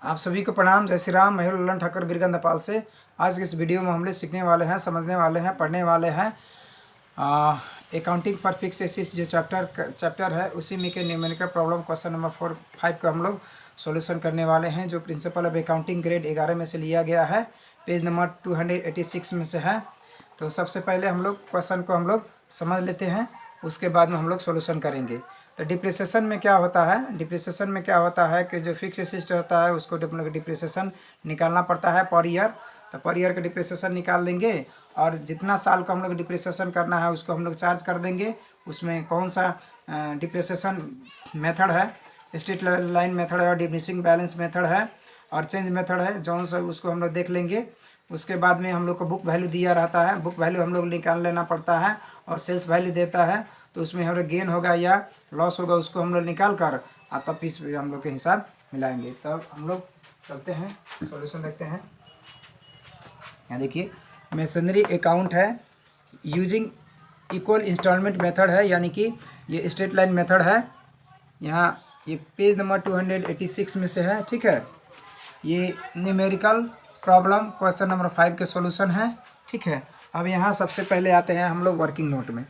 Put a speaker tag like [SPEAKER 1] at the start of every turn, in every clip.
[SPEAKER 1] आप सभी को प्रणाम। जय श्री राम। मैं ललन ठाकुर बीरगंज नेपाल से। आज के इस वीडियो में हम लोग सीखने वाले हैं, समझने वाले हैं, पढ़ने वाले हैं अकाउंटिंग फॉर फिक्स एसेट्स जो चैप्टर है उसी में के न्यूमेरिकल प्रॉब्लम क्वेश्चन नंबर 4-5 का हम लोग सॉल्यूशन करने वाले हैं, जो प्रिंसिपल ऑफ अकाउंटिंग ग्रेड 11 में से लिया गया है, पेज नंबर 286 में से है। तो सबसे पहले हम लोग क्वेश्चन को हम लोग समझ लेते हैं, उसके बाद में हम लोग सॉल्यूशन करेंगे। तो डिप्रिसिएशन में क्या होता है? डिप्रिसिएशन में क्या होता है कि जो फिक्स एसेट होता है उसको डिप्रिसिएशन निकालना पड़ता है पर ईयर। तो पर ईयर का डिप्रिसिएशन निकाल देंगे और जितना साल का हम लोग डिप्रिसिएशन करना है उसको हम लोग चार्ज कर देंगे। उसमें कौन सा डिप्रिसिएशन मेथड है, स्ट्रेट लाइन मेथड है और डिमिनिशिंग बैलेंस मेथड है और चेंज मेथड है, जौन सा उसको हम लोग देख लेंगे। उसके बाद में हम लोग को बुक वैल्यू दिया रहता है, बुक वैल्यू हम लोग निकाल लेना पड़ता है और सेल्स वैल्यू देता है। तो उसमें हम लोग गेन होगा या लॉस होगा उसको हम लोग निकाल कर और तब इस हम लोग के हिसाब मिलाएंगे। तब हम लोग करते हैं सॉल्यूशन, देखते हैं। यहाँ देखिए मेसनरी अकाउंट है यूजिंग इक्वल इंस्टॉलमेंट मेथड है, यानी कि ये स्ट्रेट लाइन मेथड है। यहाँ ये पेज नंबर 286 में से है, ठीक है। ये न्यूमेरिकल प्रॉब्लम क्वेश्चन नंबर 5 के सॉल्यूशन है, ठीक है। अब यहाँ सबसे पहले आते हैं हम लोग वर्किंग नोट में।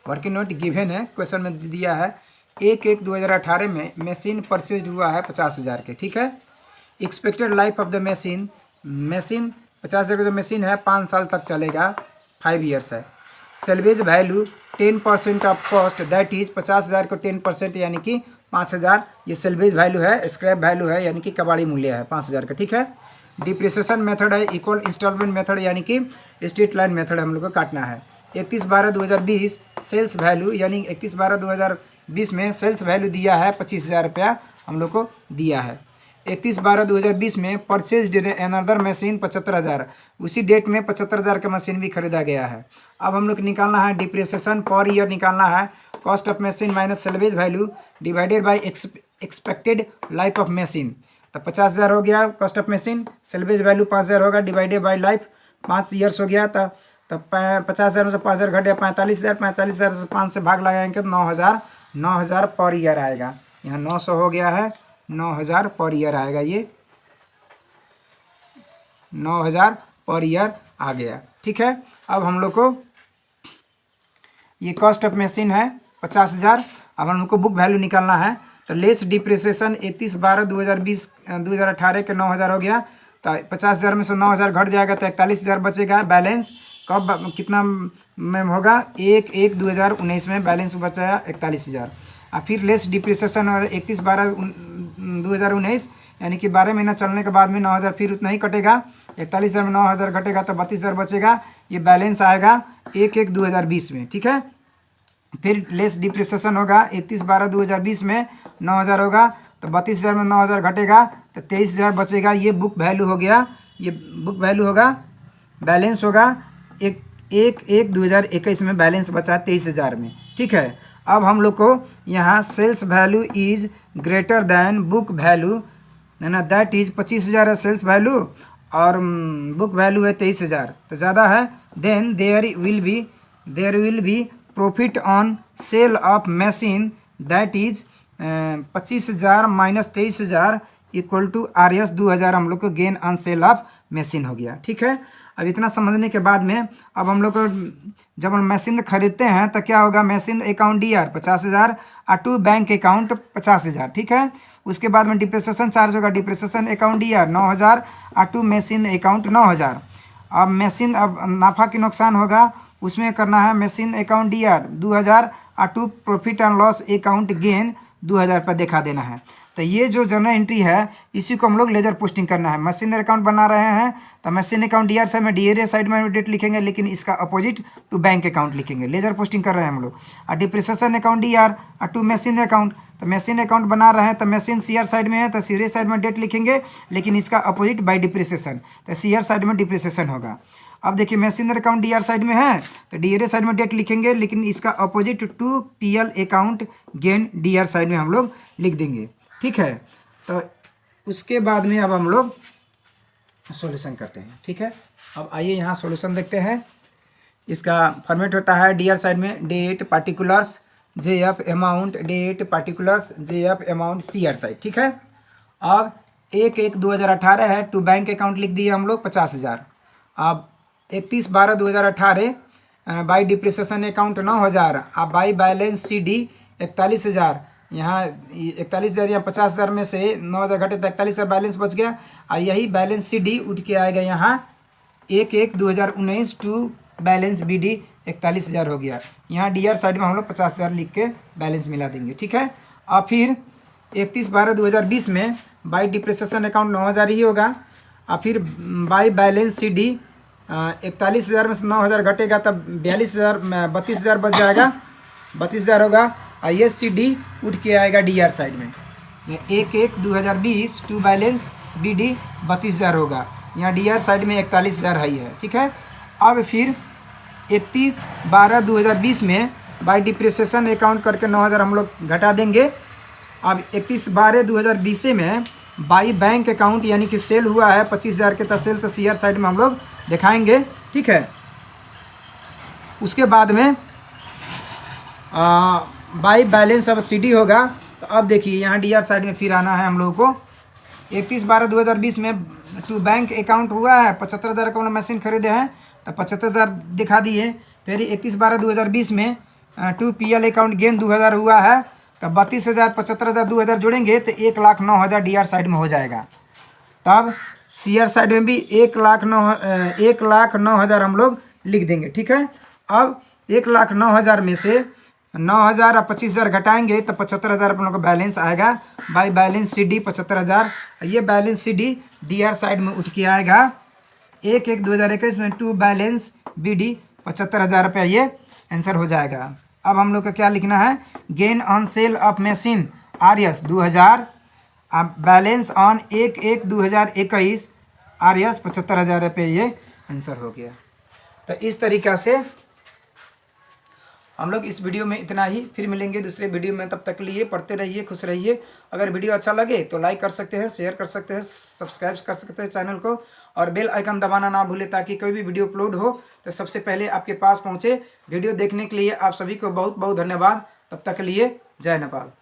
[SPEAKER 1] वर्किंग नोट गिवन है, क्वेश्चन में दिया है 1/1/2018 में मशीन परचेज हुआ है 50,000 के, ठीक है। Expected life of the machine 50,000 का जो मशीन है 5 साल तक चलेगा, 5 ईयर्स है। Salvage value 10% of cost, that is 50,000 को 10% यानी कि 5,000 ये सेल्वेज वैल्यू है, स्क्रैप वैल्यू है यानी कि कबाड़ी मूल्य है 5,000 का, ठीक है। डिप्रिसिएशन मेथड है इक्वल इंस्टॉलमेंट मेथड, यानी कि स्ट्रेट लाइन मेथड हम लोग को काटना है। 31/12/2020 सेल्स वैल्यू, यानी 31/12/2020 में सेल्स वैल्यू दिया है 25,000 रुपया हम लोग को दिया है। 31/12/2020 में परचेज अनदर मशीन 75,000, उसी डेट में 75,000 का मशीन भी खरीदा गया है। अब हम लोग निकालना है डिप्रिसिएशन पर ईयर, निकालना है cost of machine minus salvage value divided by expected life of machine. तो 50,000 हो गया cost of machine, salvage value 5,000 होगा, डिवाइडेड बाय लाइफ 5 ईयर्स हो गया। तब 50,000 में से 5,000 घट गया 45,000, 45,000 से 5 से भाग लगाएंगे तो 9,000 पर ईयर आएगा। यहाँ 900 हो गया है, 9,000 पर ईयर आएगा, ये 9,000 पर ईयर आ गया, ठीक है। अब हम लोग को ये कॉस्ट ऑफ मशीन है 50,000। अब हम लोग को बुक वैल्यू निकालना है। तो लेस डिप्रिसिएशन 31/12/2018 के 9,000 हो गया। तो 50,000 में से 9,000 घट जाएगा तो 41,000 बचेगा। बैलेंस कब कितना में होगा? 1/1/2019 में बैलेंस बचा 41,000। और फिर लेस डिप्रिसिएशन और 31/12/2019 यानी कि 12 महीना चलने के बाद में 9,000 फिर उतना ही कटेगा। 41,000 में 9,000 घटेगा तो 32,000 बचेगा। ये बैलेंस आएगा 1/1/2020 में, ठीक है। फिर लेस डिप्रिसिएशन होगा 31/12/2020 में 9,000 होगा तो 32,000 में 9,000 घटेगा तो 23,000 बचेगा। ये बुक वैल्यू हो गया, ये बुक वैल्यू होगा, बैलेंस होगा 1/1/2021 में बैलेंस बचा 23,000 में, ठीक है। अब हम लोग को यहाँ sales value is greater than book value है ना, दैट इज 25,000 है सेल्स वैल्यू और बुक वैल्यू है 23,000 तो ज़्यादा है। Then there will be profit on sale of machine that is 25,000 minus 23,000 equal to RS 2,000 हम लोग को gain on sale of machine हो गया, ठीक है। अब इतना समझने के बाद में अब हम लोग को जब हम मशीन खरीदते हैं तो क्या होगा? मशीन अकाउंट DR 50,000 और टू बैंक अकाउंट 50,000, ठीक है। उसके बाद में डिप्रिसिएशन चार्ज होगा, डिप्रिसिएशन अकाउंट DR 9,000 और टू मशीन अकाउंट 9,000। अब मशीन अब नाफा की नुकसान होगा उसमें करना है मशीन अकाउंट DR 2,000 और to profit and loss account gain 2,000 पर दिखा देना है। तो ये जो जर्नल एंट्री है इसी को हम लोग लेजर पोस्टिंग करना है। मशीन अकाउंट बना रहे हैं तो मशीन अकाउंट DR साइड में DRA साइड में डेट लिखेंगे, लेकिन इसका अपोजिट टू बैंक अकाउंट लिखेंगे। लेजर पोस्टिंग कर रहे हैं हम लोग। और डिप्रिसिएशन अकाउंट DR और टू मशीन अकाउंट, तो मशीन अकाउंट बना रहे हैं तो मशीन CR साइड में है तो CR साइड में डेट लिखेंगे, लेकिन इसका अपोजिट बाई डिप्रिसिएशन, तो CR साइड में डिप्रिसिएशन होगा। अब देखिए मशीन अकाउंट DR साइड में है तो DRA साइड में डेट लिखेंगे, लेकिन इसका opposite to PL account gain DR side में हम लोग लिख देंगे, ठीक है। तो उसके बाद में अब हम लोग सॉल्यूशन करते हैं, ठीक है। अब आइए यहाँ सॉल्यूशन देखते हैं। इसका फॉर्मेट होता है DR साइड में date particulars JF amount, date particulars JF amount CR side, ठीक है। अब 1/1/2018 है। टू बैंक अकाउंट लिख दिए हम लोग 50,000। अब 31/12/2018 बाई डिप्रिसिएशन अकाउंट 9,000। अब बाई बैलेंस CD 41,000। यहाँ 41,000 या 50,000 में से 9,000 घटे तो 41,000 बैलेंस बच गया। और यही बैलेंस CD उठ के आएगा यहाँ 1/1/2019 टू बैलेंस BD 41,000 हो गया। यहाँ DR साइड में हम लोग 50,000 लिख के बैलेंस मिला देंगे, ठीक है। और फिर 31/12/2020 में बाई डिप्रिसिएशन अकाउंट 9,000 ही होगा। और फिर बाई बैलेंस CD 41,000 में से 9,000 घटेगा तब 32,000 बच जाएगा, 32,000 होगा। और ये CD उठ के आएगा DR साइड में 1/1/2020 टू बैलेंस BD 32,000 होगा। यहाँ DR साइड में 41,000 है, ठीक है। अब फिर 31/12/2020 में बाई डिप्रिसिएशन अकाउंट करके 9,000 हम लोग घटा देंगे। अब 31/12/2020 में बाई बैंक अकाउंट यानी कि सेल हुआ है 25,000 के सेल, तो CR साइड में हम लोग दिखाएंगे, ठीक है। उसके बाद में बाई बैलेंस अब CD होगा। तो अब देखिए यहाँ DR साइड में फिर आना है हम लोगों को। 31/12/2020 में टू बैंक अकाउंट हुआ है 75,000 का मशीन खरीदे हैं तो 75,000 दिखा दिए। फिर 31/12/2020 में टू PL अकाउंट गेन 2,000 हुआ है तो 32,000 75,000 2,000 जोड़ेंगे तो 1,09,000 DR साइड में हो जाएगा। तब CR साइड में भी 1,09,000 हम लोग लिख देंगे, ठीक है। अब 1,09,000 में से 9,000 और 25,000 घटाएंगे तो 75,000 अपन लोग का बैलेंस आएगा। By balance CD 75,000। ये बैलेंस CD DR साइड में उठ के आएगा 1/1/2021 में टू बैलेंस BD 75,000 रुपया। ये आंसर हो जाएगा। अब हम लोग का क्या लिखना है, gain on sale of machine RS 2,000। अब बैलेंस ऑन 1/1/2021 RS 75,000 रुपये। ये आंसर हो गया। तो इस तरीक़ा से हम लोग इस वीडियो में इतना ही। फिर मिलेंगे दूसरे वीडियो में, तब तक लिए पढ़ते रहिए, खुश रहिए। अगर वीडियो अच्छा लगे तो लाइक कर सकते हैं, शेयर कर सकते हैं, सब्सक्राइब कर सकते हैं चैनल को, और बेल आइकन दबाना ना भूलें ताकि कोई भी वीडियो अपलोड हो तो सबसे पहले आपके पास पहुंचे। वीडियो देखने के लिए आप सभी को बहुत बहुत धन्यवाद। तब तक के लिए जय नेपाल।